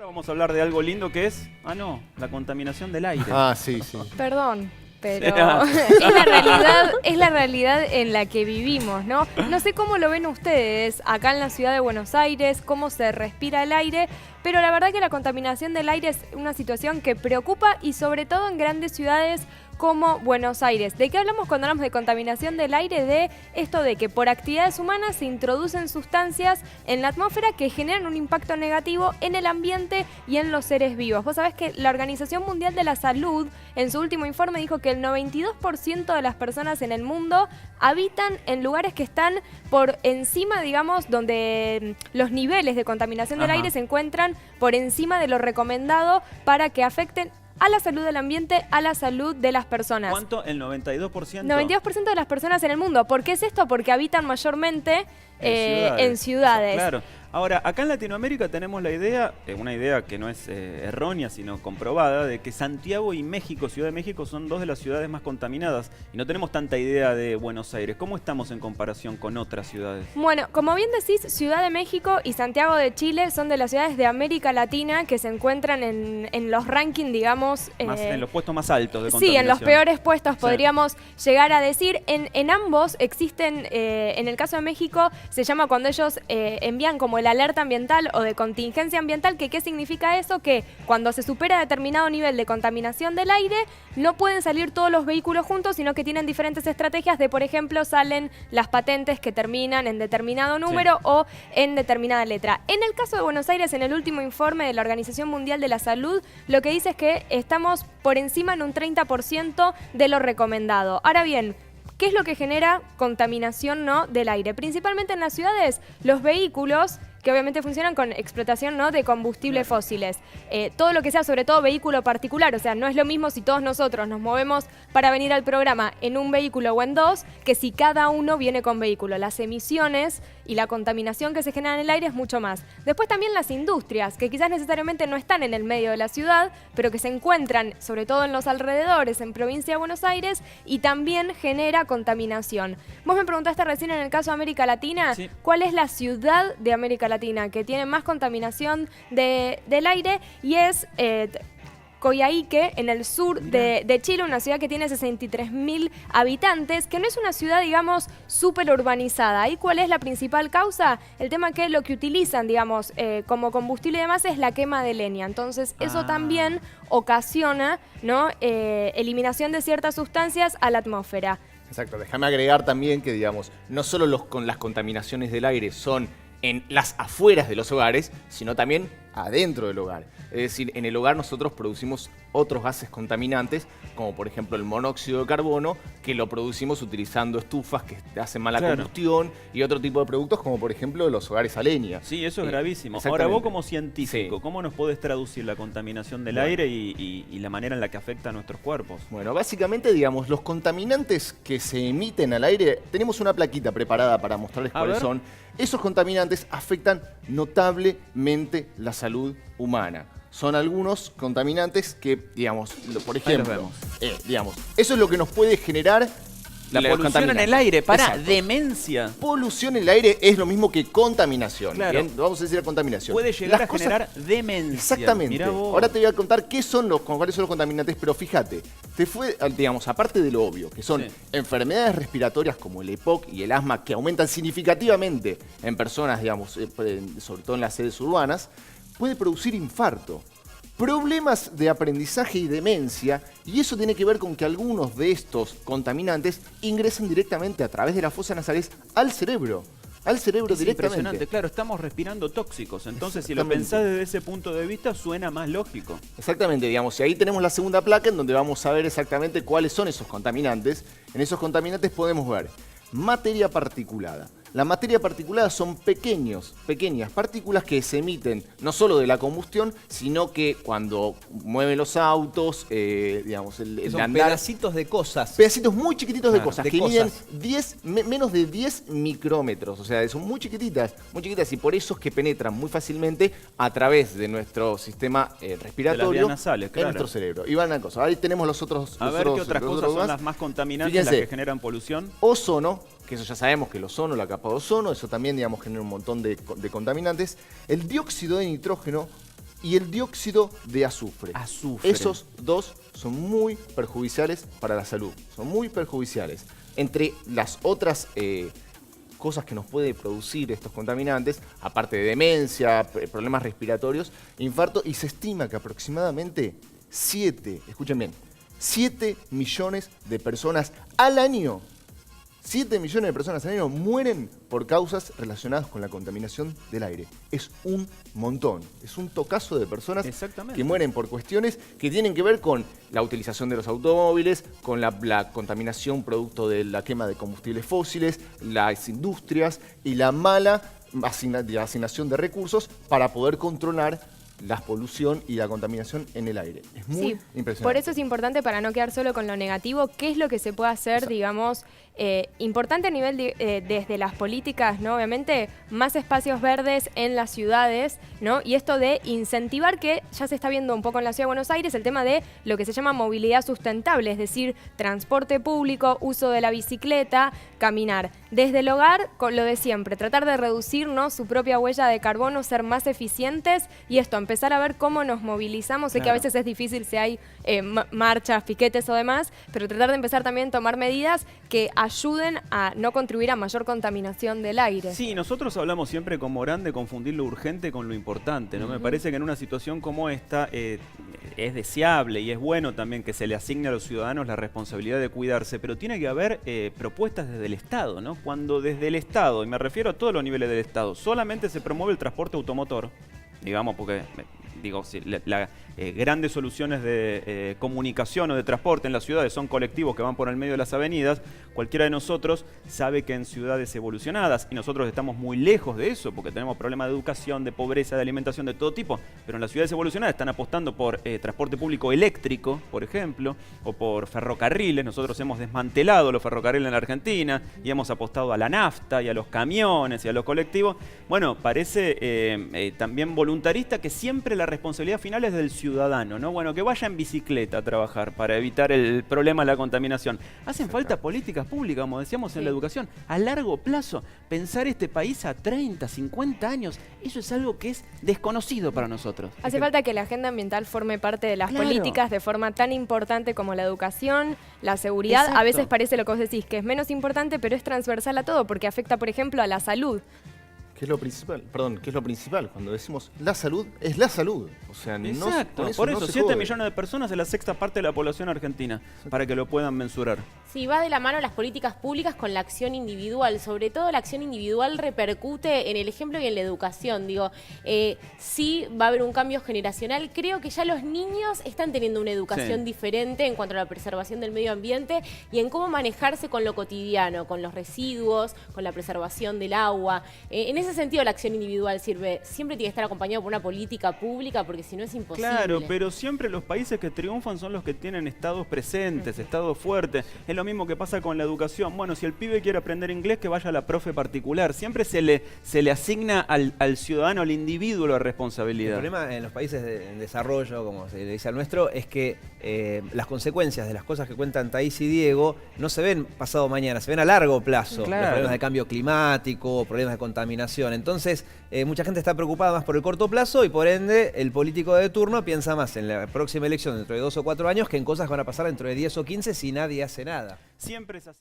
Ahora vamos a hablar de algo lindo que es, la contaminación del aire. Ah, sí, sí. Perdón, pero es la realidad en la que vivimos, ¿no? No sé cómo lo ven ustedes acá en la ciudad de Buenos Aires, cómo se respira el aire, pero la verdad que la contaminación del aire es una situación que preocupa y sobre todo en grandes ciudades como Buenos Aires. ¿De qué hablamos cuando hablamos de contaminación del aire? De esto de que por actividades humanas se introducen sustancias en la atmósfera que generan un impacto negativo en el ambiente y en los seres vivos. Vos sabés que la Organización Mundial de la Salud en su último informe dijo que el 92% de las personas en el mundo habitan en lugares que están por encima, digamos, donde los niveles de contaminación del aire se encuentran por encima de lo recomendado para que afecten a la salud del ambiente, a la salud de las personas. ¿Cuánto? ¿El 92%? 92% de las personas en el mundo. ¿Por qué es esto? Porque habitan mayormente en ciudades. Claro. Ahora, acá en Latinoamérica tenemos la idea, una idea que no es errónea, sino comprobada, de que Santiago y México, Ciudad de México, son dos de las ciudades más contaminadas. Y no tenemos tanta idea de Buenos Aires. ¿Cómo estamos en comparación con otras ciudades? Bueno, como bien decís, Ciudad de México y Santiago de Chile son de las ciudades de América Latina que se encuentran en los rankings, digamos... en los puestos más altos de contaminación. Sí, en los peores puestos podríamos llegar a decir. En ambos existen, en el caso de México, se llama cuando ellos envían como el alerta ambiental o de contingencia ambiental, que ¿qué significa eso? Que cuando se supera determinado nivel de contaminación del aire, no pueden salir todos los vehículos juntos, sino que tienen diferentes estrategias de, por ejemplo, salen las patentes que terminan en determinado número o en determinada letra. En el caso de Buenos Aires, en el último informe de la Organización Mundial de la Salud, lo que dice es que estamos por encima en un 30% de lo recomendado. Ahora bien, ¿qué es lo que genera contaminación del aire? Principalmente en las ciudades, los vehículos que obviamente funcionan con explotación de combustibles fósiles. Todo lo que sea, sobre todo vehículo particular, o sea, no es lo mismo si todos nosotros nos movemos para venir al programa en un vehículo o en dos, que si cada uno viene con vehículo. Las emisiones y la contaminación que se genera en el aire es mucho más. Después también las industrias, que quizás necesariamente no están en el medio de la ciudad, pero que se encuentran sobre todo en los alrededores, en provincia de Buenos Aires, y también genera contaminación. Vos me preguntaste recién en el caso de América Latina, ¿cuál es la ciudad de América Latina que tiene más contaminación del aire? Y es Coyhaique, en el sur de Chile, una ciudad que tiene 63.000 habitantes, que no es una ciudad, digamos, súper urbanizada. ¿Y cuál es la principal causa? El tema que lo que utilizan, digamos, como combustible y demás es la quema de leña. Entonces, eso también ocasiona, eliminación de ciertas sustancias a la atmósfera. Exacto. Déjame agregar también que, digamos, no solo con las contaminaciones del aire son en las afueras de los hogares, sino también adentro del hogar. Es decir, en el hogar nosotros producimos otros gases contaminantes, como por ejemplo el monóxido de carbono, que lo producimos utilizando estufas que hacen mala combustión y otro tipo de productos, como por ejemplo los hogares a leña. Sí, eso es gravísimo. Ahora, vos como científico, ¿cómo nos podés traducir la contaminación del aire y la manera en la que afecta a nuestros cuerpos? Bueno, básicamente, digamos, los contaminantes que se emiten al aire, tenemos una plaquita preparada para mostrarles cuáles son. Esos contaminantes afectan notablemente la salud humana. Son algunos contaminantes que, digamos, por ejemplo, eso es lo que nos puede generar la polución en el aire, demencia. Polución en el aire es lo mismo que contaminación. Claro. Bien, vamos a decir la contaminación. Puede llegar a generar demencia. Exactamente. Ahora te voy a contar cuáles son los contaminantes, pero fíjate, digamos, aparte de lo obvio, que son enfermedades respiratorias como el EPOC y el asma, que aumentan significativamente en personas, digamos, sobre todo en las sedes urbanas, puede producir infarto, problemas de aprendizaje y demencia, y eso tiene que ver con que algunos de estos contaminantes ingresan directamente a través de las fosas nasales al cerebro. Directamente. Impresionante, claro, estamos respirando tóxicos, entonces si lo pensás desde ese punto de vista suena más lógico. Exactamente, digamos, y ahí tenemos la segunda placa en donde vamos a ver exactamente cuáles son esos contaminantes. En esos contaminantes podemos ver materia particulada. La materia particulada son pequeñas partículas que se emiten no solo de la combustión, sino que cuando mueven los autos, digamos, son andar, pedacitos de cosas. Pedacitos muy chiquititos de cosas, que miden menos de 10 micrómetros. O sea, son muy chiquititas, y por eso es que penetran muy fácilmente a través de nuestro sistema respiratorio, de las vías nasales, en nuestro cerebro. Y van a cosas. Ahí tenemos los otros. A ver qué otras cosas son las más contaminantes, las que generan polución. Ozono, que eso ya sabemos que el ozono, la capa de ozono, eso también, digamos, genera un montón de contaminantes. El dióxido de nitrógeno y el dióxido de azufre. Azufre. Esos dos son muy perjudiciales para la salud, son muy perjudiciales. Entre las otras cosas que nos puede producir estos contaminantes, aparte de demencia, problemas respiratorios, infarto, y se estima que aproximadamente 7 millones de personas al año, 7 millones de personas al año mueren por causas relacionadas con la contaminación del aire. Es un montón, es un tocazo de personas que mueren por cuestiones que tienen que ver con la utilización de los automóviles, con la contaminación producto de la quema de combustibles fósiles, las industrias y la mala asignación de recursos para poder controlar la polución y la contaminación en el aire. Es muy impresionante. Por eso es importante, para no quedar solo con lo negativo, qué es lo que se puede hacer, digamos, importante a nivel desde las políticas, ¿no? Obviamente, más espacios verdes en las ciudades, ¿no? Y esto de incentivar, que ya se está viendo un poco en la Ciudad de Buenos Aires, el tema de lo que se llama movilidad sustentable, es decir, transporte público, uso de la bicicleta, caminar. Desde el hogar, con lo de siempre, tratar de reducir, ¿no?, su propia huella de carbono, ser más eficientes, y esto, empezar a ver cómo nos movilizamos. Sé que a veces es difícil si hay marchas, piquetes o demás, pero tratar de empezar también a tomar medidas que ayuden a no contribuir a mayor contaminación del aire. Sí, nosotros hablamos siempre con Morán de confundir lo urgente con lo importante, ¿no? Me parece que en una situación como esta es deseable y es bueno también que se le asigne a los ciudadanos la responsabilidad de cuidarse, pero tiene que haber propuestas desde el Estado, ¿no? Cuando desde el Estado, y me refiero a todos los niveles del Estado, solamente se promueve el transporte automotor, digamos, porque digo, si las grandes soluciones de comunicación o de transporte en las ciudades son colectivos que van por el medio de las avenidas, cualquiera de nosotros sabe que en ciudades evolucionadas, y nosotros estamos muy lejos de eso, porque tenemos problemas de educación, de pobreza, de alimentación, de todo tipo, pero en las ciudades evolucionadas están apostando por transporte público eléctrico, por ejemplo, o por ferrocarriles. Nosotros hemos desmantelado los ferrocarriles en la Argentina y hemos apostado a la nafta y a los camiones y a los colectivos. Bueno, parece también voluntarista que siempre la responsabilidad final es del ciudadano, ¿no? Bueno, que vaya en bicicleta a trabajar para evitar el problema de la contaminación. Hacen falta políticas públicas, como decíamos en la educación, a largo plazo. Pensar este país a 30, 50 años, eso es algo que es desconocido para nosotros. Hace falta que la agenda ambiental forme parte de las políticas de forma tan importante como la educación, la seguridad. Exacto. A veces parece lo que vos decís, que es menos importante, pero es transversal a todo, porque afecta, por ejemplo, a la salud. ¿Qué es lo principal? Perdón, ¿qué es lo principal? Cuando decimos la salud, es la salud. O sea, Exacto, no, por eso, no se 7 jode. millones de personas es la sexta parte de la población argentina, para que lo puedan mensurar. Sí, va de la mano las políticas públicas con la acción individual. Sobre todo la acción individual repercute en el ejemplo y en la educación. Digo, sí va a haber un cambio generacional. Creo que ya los niños están teniendo una educación diferente en cuanto a la preservación del medio ambiente y en cómo manejarse con lo cotidiano, con los residuos, con la preservación del agua. En ese sentido la acción individual sirve. Siempre tiene que estar acompañado por una política pública, porque si no es imposible. Claro, pero siempre los países que triunfan son los que tienen estados presentes, estados fuertes. Es lo mismo que pasa con la educación. Bueno, si el pibe quiere aprender inglés, que vaya a la profe particular. Siempre se le asigna al ciudadano, al individuo, la responsabilidad. El problema en los países en desarrollo, como se le dice al nuestro, es que las consecuencias de las cosas que cuentan Thaís y Diego no se ven pasado mañana, se ven a largo plazo. Claro. Los problemas de cambio climático, problemas de contaminación. Entonces, mucha gente está preocupada más por el corto plazo y por ende el político de turno piensa más en la próxima elección dentro de 2 o 4 años que en cosas que van a pasar dentro de 10 o 15 si nadie hace nada. Siempre es así.